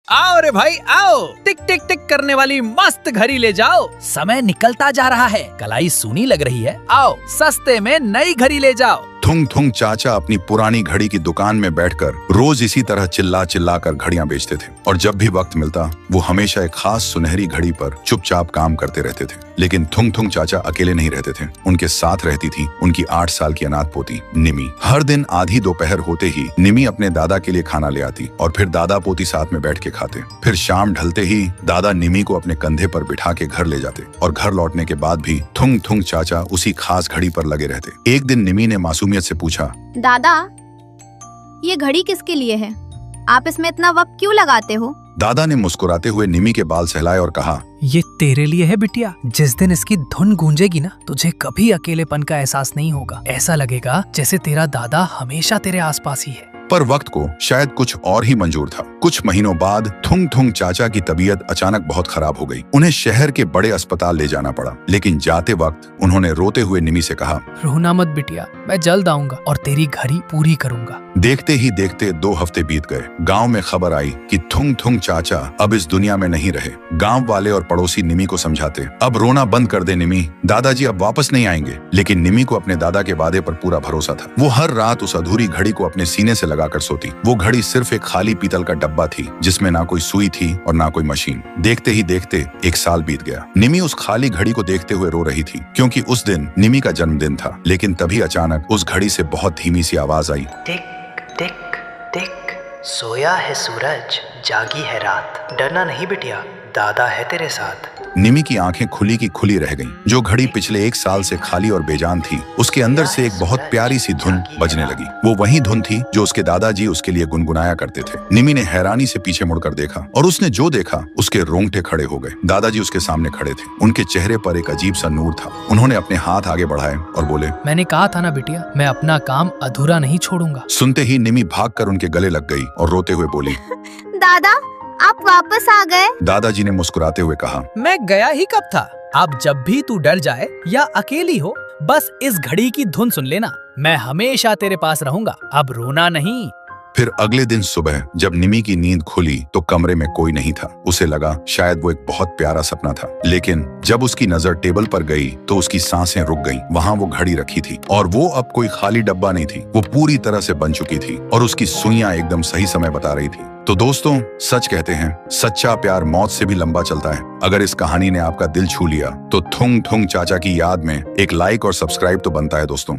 आओ रे भाई आओ, टिक टिक टिक करने वाली मस्त घड़ी ले जाओ। समय निकलता जा रहा है, कलाई सूनी लग रही है, आओ सस्ते में नई घड़ी ले जाओ। थुंग थुंग चाचा अपनी पुरानी घड़ी की दुकान में बैठकर रोज इसी तरह चिल्ला चिल्ला कर घड़ियां बेचते थे और जब भी वक्त मिलता वो हमेशा एक खास सुनहरी घड़ी पर चुपचाप काम करते रहते थे। लेकिन थुंग थुंग चाचा अकेले नहीं रहते थे, उनके साथ रहती थी उनकी 8 साल की अनाथ पोती निमी। हर दिन आधी दोपहर होते ही निमी अपने दादा के लिए खाना ले आती और फिर दादा पोती साथ में बैठ के खाते। फिर शाम ढलते ही दादा निमी को अपने कंधे पर बिठा के घर ले जाते और घर लौटने के बाद भी थुंग थुंग चाचा उसी खास घड़ी पर लगे रहते। एक दिन निमी ने मासूमियत से पूछा, दादा ये घड़ी किसके लिए है? आप इसमें इतना वक्त क्यों लगाते हो? दादा ने मुस्कुराते हुए निमी के बाल सहलाए और कहा, ये तेरे लिए है बिटिया। जिस दिन इसकी धुन गूंजेगी ना, तुझे कभी अकेलेपन का एहसास नहीं होगा। ऐसा लगेगा जैसे तेरा दादा हमेशा तेरे आसपास ही है। पर वक्त को शायद कुछ और ही मंजूर था। कुछ महीनों बाद थुंग थुंग चाचा की तबीयत अचानक बहुत खराब हो गई। उन्हें शहर के बड़े अस्पताल ले जाना पड़ा। लेकिन जाते वक्त उन्होंने रोते हुए निमी से कहा, रोना मत बिटिया, मैं जल्द आऊंगा और तेरी घड़ी पूरी करूंगा। देखते ही देखते 2 हफ्ते बीत गए। गांव में खबर आई कि थुंग थुंग चाचा अब इस दुनिया में नहीं रहे। गांव वाले और पड़ोसी निमी को समझाते, अब रोना बंद कर दे निमी, दादाजी अब वापस नहीं आएंगे। लेकिन निमी को अपने दादा के वादे पर पूरा भरोसा था। वो हर रात उस अधूरी घड़ी को अपने सीने से लगाकर सोती। वो घड़ी सिर्फ एक खाली पीतल का डब्बा थी जिसमें ना कोई सुई थी और ना कोई मशीन। देखते ही देखते 1 साल बीत गया। निमी उस खाली घड़ी को देखते हुए रो रही थी क्योंकि उस दिन निमी का जन्मदिन था। लेकिन तभी अचानक उस घड़ी से बहुत धीमी सी आवाज आई, टिक टिक टिक, सोया है सूरज, जागी है रात, डरना नहीं बिटिया, दादा है तेरे साथ। निमी की आंखें खुली की खुली रह गईं। जो घड़ी पिछले 1 साल से खाली और बेजान थी, उसके अंदर से एक बहुत प्यारी सी धुन बजने लगी। वो वही धुन थी जो उसके दादाजी उसके लिए गुनगुनाया करते थे। निमी ने हैरानी से पीछे मुड़कर देखा और उसने जो देखा उसके रोंगटे खड़े हो गए। दादाजी उसके सामने खड़े थे। उनके चेहरे पर एक अजीब सा नूर था। उन्होंने अपने हाथ आगे बढ़ाए और बोले, मैंने कहा था ना बिटिया, मैं अपना काम अधूरा नहीं छोड़ूंगा। सुनते ही निमी भागकर उनके गले लग गई और रोते हुए बोली, दादा आप वापस आ गए? दादाजी ने मुस्कुराते हुए कहा, मैं गया ही कब था। अब जब भी तू डर जाए या अकेली हो, बस इस घड़ी की धुन सुन लेना, मैं हमेशा तेरे पास रहूंगा, अब रोना नहीं। फिर अगले दिन सुबह जब निमी की नींद खुली तो कमरे में कोई नहीं था। उसे लगा शायद वो एक बहुत प्यारा सपना था। लेकिन जब उसकी नजर टेबल पर गई तो उसकी सांसें रुक गईं। वहां वो घड़ी रखी थी और वो अब कोई खाली डब्बा नहीं थी, वो पूरी तरह से बन चुकी थी और उसकी सुइयां एकदम सही समय बता रही थी। तो दोस्तों, सच कहते हैं सच्चा प्यार मौत से भी लंबा चलता है। अगर इस कहानी ने आपका दिल छू लिया तो थुंग थुंग चाचा की याद में एक लाइक और सब्सक्राइब तो बनता है दोस्तों।